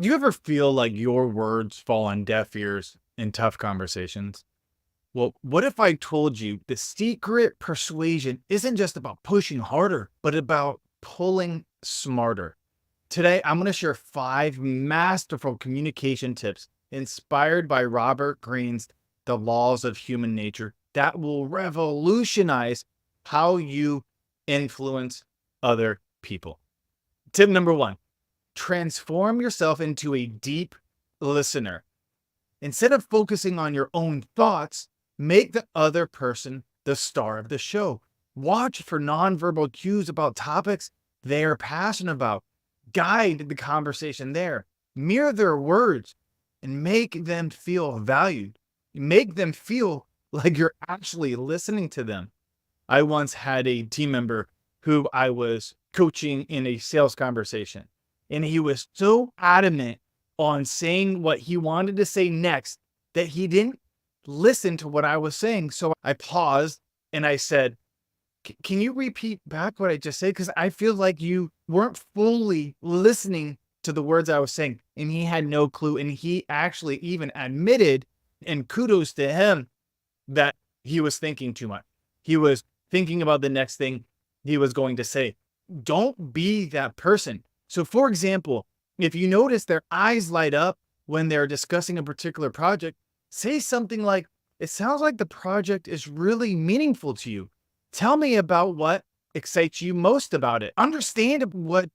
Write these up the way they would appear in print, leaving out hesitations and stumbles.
Do you ever feel like your words fall on deaf ears in tough conversations? Well, what if I told you the secret persuasion isn't just about pushing harder, but about pulling smarter? Today, I'm going to share 5 masterful communication tips inspired by Robert Greene's The Laws of Human Nature that will revolutionize how you influence other people. Tip number 1: transform yourself into a deep listener. Instead of focusing on your own thoughts, make the other person the star of the show. Watch for nonverbal cues about topics they are passionate about. Guide the conversation there. Mirror their words and make them feel valued. Make them feel like you're actually listening to them. I once had a team member who I was coaching in a sales conversation, and he was so adamant on saying what he wanted to say next that he didn't listen to what I was saying. So I paused and I said, Can you repeat back what I just said? Because I feel like you weren't fully listening to the words I was saying." And he had no clue. And he actually even admitted, and kudos to him, that he was thinking too much. He was thinking about the next thing he was going to say. Don't be that person. So, for example, if you notice their eyes light up when they're discussing a particular project, say something like, "It sounds like the project is really meaningful to you. Tell me about what excites you most about it." Understand what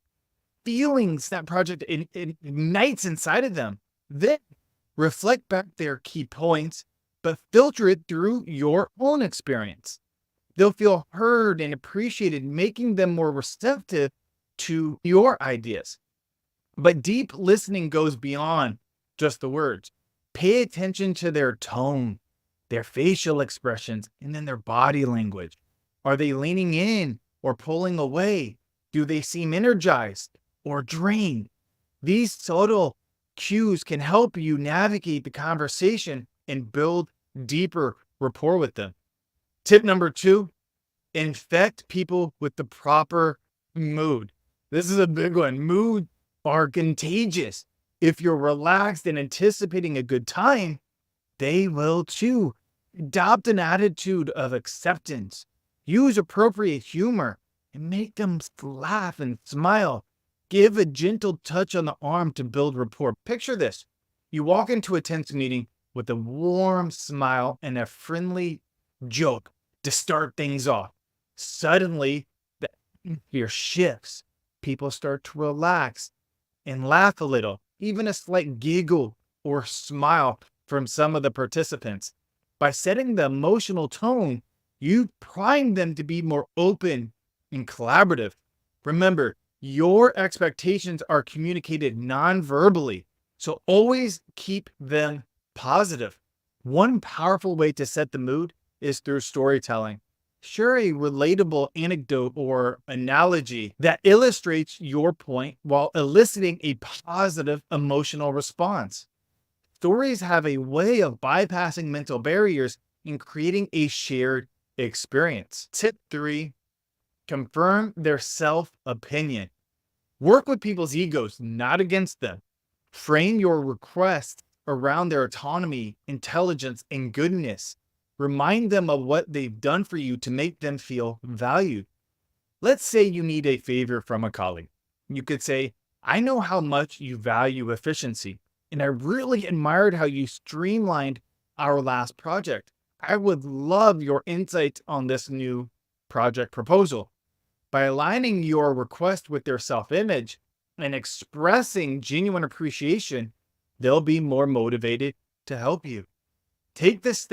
feelings that project ignites inside of them. Then reflect back their key points, but filter it through your own experience. They'll feel heard and appreciated, making them more receptive to your ideas. But deep listening goes beyond just the words. Pay attention to their tone, their facial expressions, and then their body language. Are they leaning in or pulling away? Do they seem energized or drained? These subtle cues can help you navigate the conversation and build deeper rapport with them. Tip number 2: infect people with the proper mood. This is a big one. Mood are contagious. If you're relaxed and anticipating a good time, they will too. Adopt an attitude of acceptance. Use appropriate humor and make them laugh and smile. Give a gentle touch on the arm to build rapport. Picture this. You walk into a tense meeting with a warm smile and a friendly joke to start things off. Suddenly, the atmosphere shifts. People start to relax and laugh a little, even a slight giggle or smile from some of the participants. By setting the emotional tone, you prime them to be more open and collaborative. Remember, your expectations are communicated non-verbally, so always keep them positive. One powerful way to set the mood is through storytelling. Share a relatable anecdote or analogy that illustrates your point while eliciting a positive emotional response. Stories have a way of bypassing mental barriers and creating a shared experience. Tip 3: confirm their self-opinion. Work with people's egos, not against them. Frame your request around their autonomy, intelligence, and goodness. Remind them of what they've done for you to make them feel valued. Let's say you need a favor from a colleague. You could say, "I know how much you value efficiency, and I really admired how you streamlined our last project. I would love your insights on this new project proposal." By aligning your request with their self-image and expressing genuine appreciation, they'll be more motivated to help you. Take this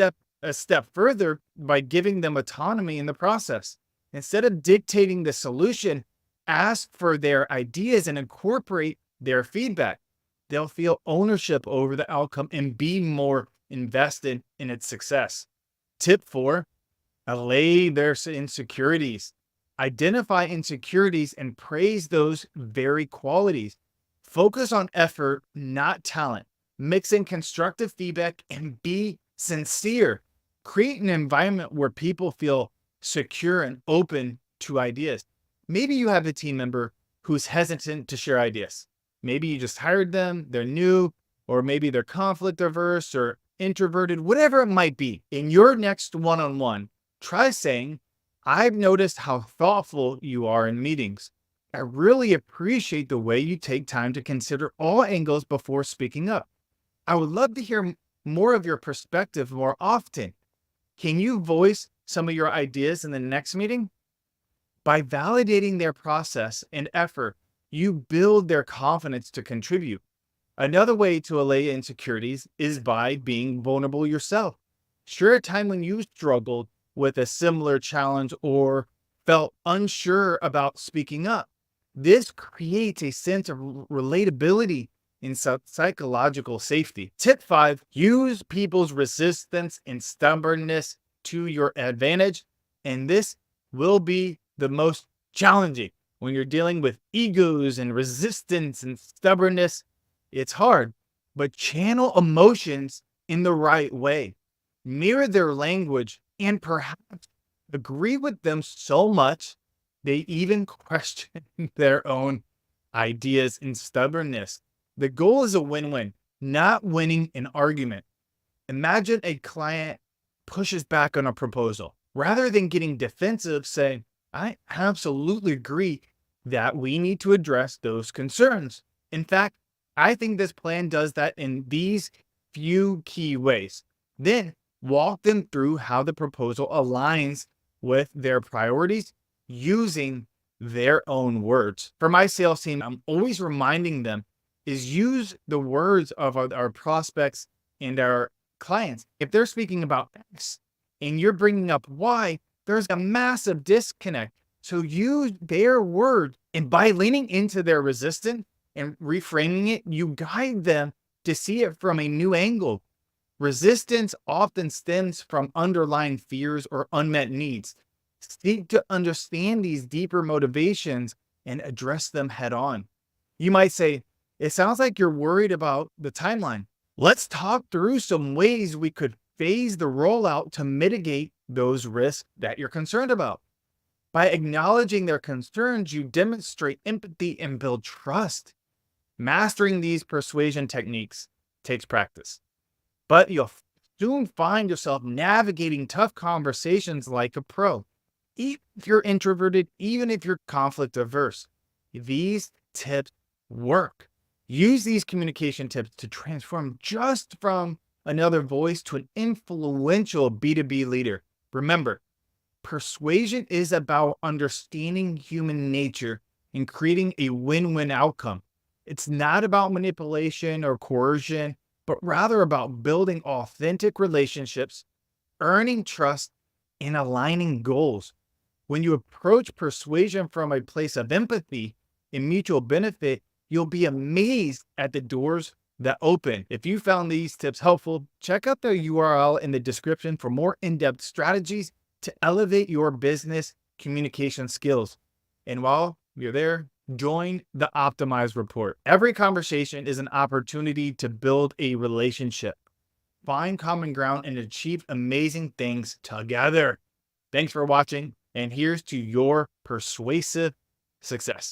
a step further by giving them autonomy in the process. Instead of dictating the solution, ask for their ideas and incorporate their feedback. They'll feel ownership over the outcome and be more invested in its success. Tip 4: allay their insecurities. Identify insecurities and praise those very qualities. Focus on effort, not talent. Mix in constructive feedback and be sincere. Create an environment where people feel secure and open to ideas. Maybe you have a team member who's hesitant to share ideas. Maybe you just hired them, they're new, or maybe they're conflict averse or introverted, whatever it might be. In your next one-on-one, try saying, I've noticed how thoughtful you are in meetings. I really appreciate the way you take time to consider all angles before speaking up. I would love to hear more of your perspective more often. Can you voice some of your ideas in the next meeting? By validating their process and effort, you build their confidence to contribute. Another way to allay insecurities is by being vulnerable yourself. Share a time when you struggled with a similar challenge or felt unsure about speaking up. This creates a sense of relatability and psychological safety. Tip 5, use people's resistance and stubbornness to your advantage. And this will be the most challenging when you're dealing with egos and resistance and stubbornness. It's hard, but channel emotions in the right way. Mirror their language and perhaps agree with them so much they even question their own ideas and stubbornness. The goal is a win-win, not winning an argument. Imagine a client pushes back on a proposal. Rather than getting defensive, say, I absolutely agree that we need to address those concerns. In fact, I think this plan does that in these few key ways. Then walk them through how the proposal aligns with their priorities using their own words. For my sales team, I'm always reminding them is use the words of our prospects and our clients. If they're speaking about X and you're bringing up Y, there's a massive disconnect. So use their word, and by leaning into their resistance and reframing it, you guide them to see it from a new angle. Resistance often stems from underlying fears or unmet needs. Seek to understand these deeper motivations and address them head on. You might say, it sounds like you're worried about the timeline. Let's talk through some ways we could phase the rollout to mitigate those risks that you're concerned about. By acknowledging their concerns, you demonstrate empathy and build trust. Mastering these persuasion techniques takes practice, but you'll soon find yourself navigating tough conversations like a pro. Even if you're introverted, even if you're conflict averse, these tips work. Use these communication tips to transform just from another voice to an influential B2B leader. Remember, persuasion is about understanding human nature and creating a win-win outcome. It's not about manipulation or coercion, but rather about building authentic relationships, earning trust, and aligning goals. When you approach persuasion from a place of empathy and mutual benefit, you'll be amazed at the doors that open. If you found these tips helpful, check out the URL in the description for more in-depth strategies to elevate your business communication skills. And while you're there, join the Optimize Report. Every conversation is an opportunity to build a relationship, find common ground, and achieve amazing things together. Thanks for watching, and here's to your persuasive success.